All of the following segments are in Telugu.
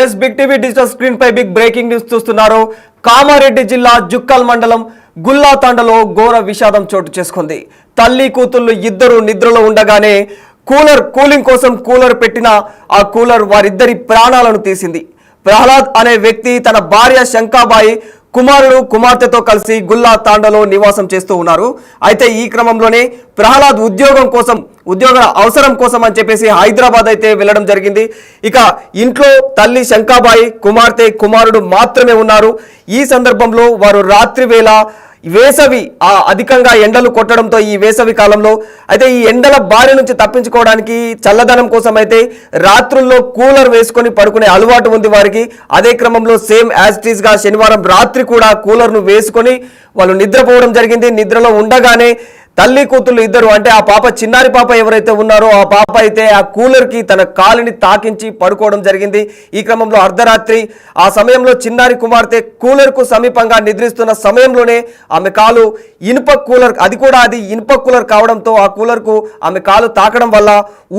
Yes big TV digital screen పై బిగ్ బ్రేకింగ్ న్యూస్ చూస్తున్నారు. కామారెడ్డి జిల్లా జుక్కల్ మండలం గుల్లాతాండలో ఘోర విషాదం చోటు చేసుకుంది. తల్లి కూతుళ్ళు ఇద్దరు నిద్రలో ఉండగానే కూలింగ్ కోసం కూలర్ పెట్టిన ఆ కూలర్ వారిద్దరి ప్రాణాలను తీసింది. ప్రహ్లాద్ అనే వ్యక్తి తన భార్య శంకాబాయి కుమారుడు కుమార్తెతో కలిసి గుల్లా తాండలో నివాసం చేస్తూ ఉన్నారు. అయితే ఈ క్రమంలోనే ప్రహ్లాద్ ఉద్యోగ అవసరం కోసం అని చెప్పేసి హైదరాబాద్ అయితే వెళ్ళడం జరిగింది. ఇక ఇంట్లో తల్లి శంకాబాయి కుమారుడు మాత్రమే ఉన్నారు. ఈ సందర్భంలో వారు రాత్రి వేళ వేసవి అధికంగా ఎండలు కొట్టడంతో ఈ వేసవి కాలంలో అయితే ఈ ఎండల బారి నుంచి తప్పించుకోవడానికి చల్లదనం కోసం అయితే రాత్రుల్లో కూలర్ వేసుకొని పడుకునే అలవాటు ఉంది వారికి. అదే క్రమంలో సేమ్ యాజ్ ఇట్ ఈస్ గా శనివారం రాత్రి కూడా కూలర్ను వేసుకొని వాళ్ళు నిద్రపోవడం జరిగింది. నిద్రలో ఉండగానే తల్లి కూతుళ్ళు ఇద్దరు అంటే ఆ పాప చిన్నారి పాప ఎవరైతే ఉన్నారో ఆ పాప అయితే ఆ కూలర్కి తన కాలుని తాకించి పడుకోవడం జరిగింది. ఈ క్రమంలో అర్ధరాత్రి ఆ సమయంలో చిన్నారి కుమార్తె కూలర్కు సమీపంగా నిద్రిస్తున్న సమయంలోనే ఆమె కాలు ఇనుప కూలర్ అది ఇనుప కూలర్ కావడంతో ఆ కూలర్కు ఆమె కాలు తాకడం వల్ల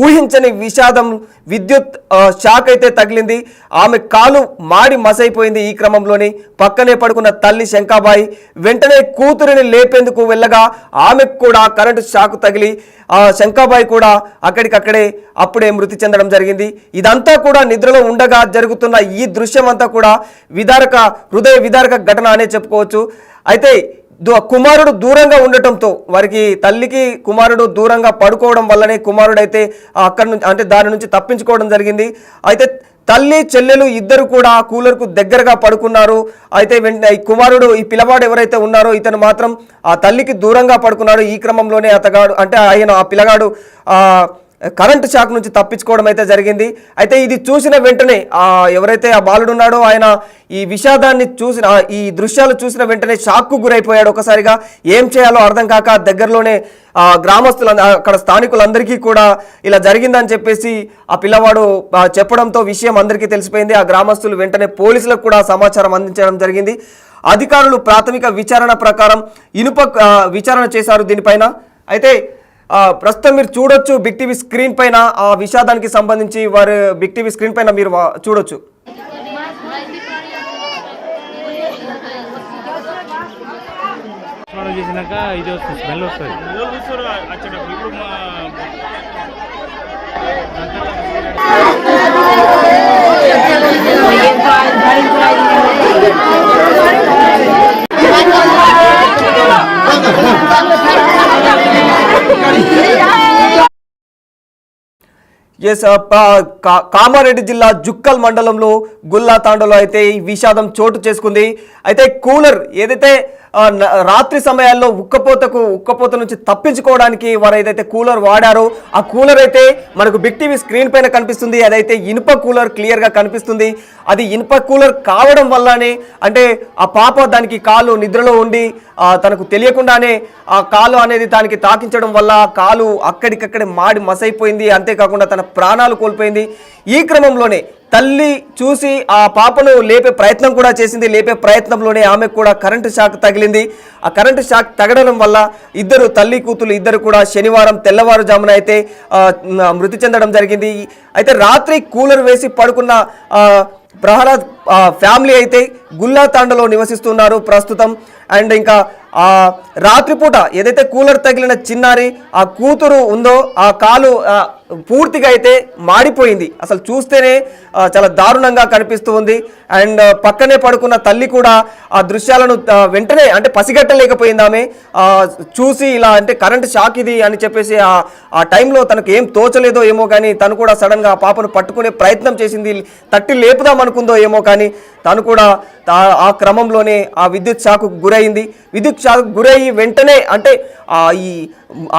ఊహించని విషాదం విద్యుత్ షాక్ అయితే తగిలింది. ఆమె కాలు మాడి మసైపోయింది. ఈ క్రమంలోనే పక్కనే పడుకున్న తల్లి శంకాబాయి వెంటనే కూతురిని లేపేందుకు వెళ్ళగా ఆమెకు కూడా కరెంటు షాక్ తగిలి శంకాబాయి కూడా అక్కడికక్కడే అప్పుడే మృతి చెందడం జరిగింది. ఇదంతా కూడా నిద్రలో ఉండగా జరుగుతున్న ఈ దృశ్యం అంతా కూడా హృదయ విదారక ఘటన అనే చెప్పుకోవచ్చు. అయితే కుమారుడు దూరంగా ఉండటంతో వారికి తల్లికి కుమారుడు దూరంగా పడుకోవడం వల్లనే కుమారుడు అయితే అక్కడి నుంచి అంటే దాని నుంచి తప్పించుకోవడం జరిగింది. అయితే తల్లి చెల్లెలు ఇద్దరు కూడా కూలర్కు దగ్గరగా పడుకున్నారు. అయితే ఈ కుమారుడు ఈ పిల్లవాడు ఎవరైతే ఉన్నారో ఇతను మాత్రం ఆ తల్లికి దూరంగా పడుకున్నాడు. ఈ క్రమంలోనే ఆ పిల్లగాడు కరెంటు షాక్ నుంచి తప్పించుకోవడం అయితే జరిగింది. అయితే ఇది చూసిన వెంటనే ఎవరైతే ఆ బాలుడు ఉన్నాడో ఆయన ఈ విషాదాన్ని ఈ దృశ్యాలు చూసిన వెంటనే షాక్కు గురైపోయాడు. ఒకసారిగా ఏం చేయాలో అర్థం కాక దగ్గరలోనే గ్రామస్తులు అక్కడ స్థానికులందరికీ కూడా ఇలా జరిగిందని చెప్పేసి ఆ పిల్లవాడు చెప్పడంతో విషయం అందరికీ తెలిసిపోయింది. ఆ గ్రామస్తులు వెంటనే పోలీసులకు కూడా సమాచారం అందించడం జరిగింది. అధికారులు ప్రాథమిక విచారణ ప్రకారం విచారణ చేశారు దీనిపైన. అయితే ప్రస్తుతం మీరు చూడొచ్చు బిగ్ టీవీ స్క్రీన్ పైన ఆ విషాదానికి సంబంధించి బిగ్ టీవీ స్క్రీన్ పైన మీరు చూడొచ్చు. చేసినాక ఇది వస్తుంది, స్మెల్ వస్తుంది. కామారెడ్డి జిల్లా జుక్కల్ మండలంలో గుల్లాతాండలో అయితే ఈ విషాదం చోటు చేసుకుంది. అయితే కూలర్ ఏదైతే రాత్రి సమయాల్లో ఉక్కపోత నుంచి తప్పించుకోవడానికి వారు ఏదైతే కూలర్ వాడారో ఆ కూలర్ అయితే మనకు బిగ్ టీవీ స్క్రీన్ పైన కనిపిస్తుంది. అదైతే ఇనుప కూలర్ క్లియర్గా కనిపిస్తుంది. అది ఇనుప కూలర్ కావడం వల్లనే అంటే ఆ పాప దానికి కాలు నిద్రలో ఉండి తనకు తెలియకుండానే ఆ కాలు అనేది దానికి తాకించడం వల్ల కాలు అక్కడికక్కడే మాడి మసైపోయింది. అంతేకాకుండా తన ప్రాణాలు కోల్పోయింది. ఈ క్రమంలోనే తల్లి చూసి ఆ పాపను లేపే ప్రయత్నం కూడా చేసింది. లేపే ప్రయత్నంలోనే ఆమెకు కూడా కరెంటు షాక్ తగిలింది. ఆ కరెంటు షాక్ తగలడం వల్ల తల్లి కూతురు ఇద్దరు కూడా శనివారం తెల్లవారుజామున అయితే మృతి చెందడం జరిగింది. అయితే రాత్రి కూలర్ వేసి పడుకున్న ప్రహ్లాద్ ఫ్యామిలీ అయితే గుల్లాతాండలో నివసిస్తున్నారు ప్రస్తుతం. అండ్ ఇంకా రాత్రిపూట ఏదైతే కూలర్ తగిలిన చిన్నారి ఆ కూతురు ఉందో ఆ కాలు పూర్తిగా అయితే మాడిపోయింది. అసలు చూస్తేనే చాలా దారుణంగా కనిపిస్తూ ఉంది. అండ్ పక్కనే పడుకున్న తల్లి కూడా ఆ దృశ్యాలను వెంటనే అంటే పసిగట్టలేకపోయింది. ఆమె చూసి ఇలా అంటే కరెంట్ షాక్ ఇది అని చెప్పేసి ఆ టైంలో తనకు ఏం తోచలేదో ఏమో కానీ తను కూడా సడన్గా ఆ పాపను పట్టుకునే ప్రయత్నం చేసింది. తట్టి లేపుదాం అనుకుందో ఏమో కానీ తను కూడా ఆ క్రమంలోనే ఆ విద్యుత్ షాకు గురైంది. విద్యుత్ షాకు గురయ్యి వెంటనే అంటే ఈ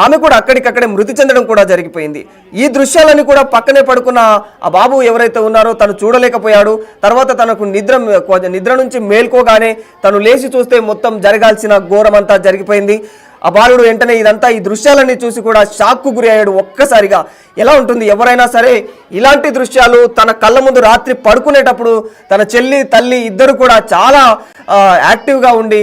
ఆమె కూడా అక్కడికక్కడే మృతి చెందడం కూడా జరిగిపోయింది. ఈ దృశ్యాలన్నీ కూడా పక్కనే పడుకున్న ఆ బాబు ఎవరైతే ఉన్నారో తను చూడలేకపోయాడు. తర్వాత తనకు నిద్ర నుంచి మేల్కోగానే తను లేచి చూస్తే మొత్తం జరగాల్సిన ఘోరం అంతా జరిగిపోయింది. ఆ బాలుడు వెంటనే ఈ దృశ్యాలన్నీ చూసి కూడా షాక్కు గురి అయ్యాడు. ఒక్కసారిగా ఎలా ఉంటుంది ఎవరైనా సరే ఇలాంటి దృశ్యాలు తన కళ్ళ ముందు రాత్రి పడుకునేటప్పుడు తన చెల్లి తల్లి ఇద్దరు కూడా చాలా యాక్టివ్గా ఉండి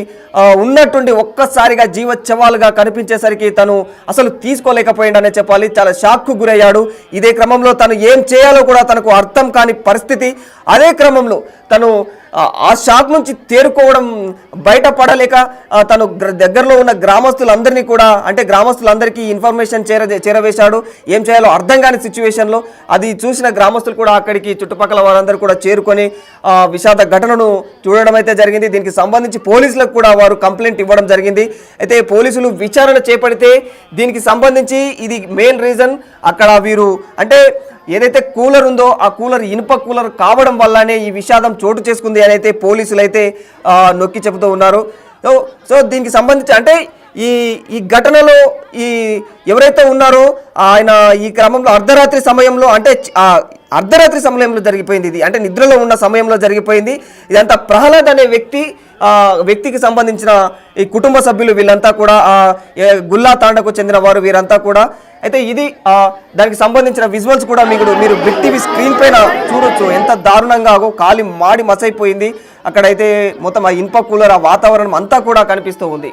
ఉన్నట్టుండి ఒక్కసారిగా జీవోత్సవాలుగా కనిపించేసరికి తను అసలు తీసుకోలేకపోయిందనే చెప్పాలి. చాలా షాక్కు గురయ్యాడు. ఇదే క్రమంలో తను ఏం చేయాలో కూడా తనకు అర్థం కాని పరిస్థితి. అదే క్రమంలో తను ఆ షాక్ నుంచి తేరుకోవడం బయటపడలేక తను దగ్గరలో ఉన్న గ్రామస్తులందరినీ కూడా అంటే గ్రామస్తులందరికీ ఇన్ఫర్మేషన్ చేరవేశాడు. ఏం చేయాలో అర్థం కాని సిచ్యువేషన్లో అది చూసిన గ్రామస్తులు కూడా అక్కడికి చుట్టుపక్కల వారందరూ కూడా చేరుకొని విషాద ఘటనను చూడడం అయితే జరిగింది. దీనికి సంబంధించి పోలీసులకు కూడా వారు కంప్లైంట్ ఇవ్వడం జరిగింది. అయితే పోలీసులు విచారణ చేపడితే దీనికి సంబంధించి ఇది మెయిన్ రీజన్ అక్కడ వీరు అంటే ఏదైతే కూలర్ ఉందో ఆ కూలర్ ఇనుప కూలర్ కావడం వల్లనే ఈ విషాదం చోటు చేసుకుంది అని అయితే పోలీసులు అయితే నొక్కి చెబుతూ ఉన్నారు. సో దీనికి సంబంధించి అంటే ఈ ఘటనలో ఈ ఎవరైతే ఉన్నారో ఆయన ఈ క్రమంలో అర్ధరాత్రి సమయంలో అంటే అర్ధరాత్రి సమయంలో జరిగిపోయింది. ఇది అంటే నిద్రలో ఉన్న సమయంలో జరిగిపోయింది. ఇదంతా ప్రహ్లాద్ అనే వ్యక్తికి సంబంధించిన ఈ కుటుంబ సభ్యులు వీళ్ళంతా కూడా గుల్లా తాండకు చెందిన వారు వీరంతా కూడా. అయితే ఇది దానికి సంబంధించిన విజువల్స్ కూడా మీరు బిగ్ టీవీ స్క్రీన్ పైన చూడొచ్చు. ఎంత దారుణంగా కాలి మాడి మసైపోయింది. అక్కడైతే మొత్తం ఆ ఇనుప కూలర్ ఆ వాతావరణం అంతా కూడా కనిపిస్తూ ఉంది.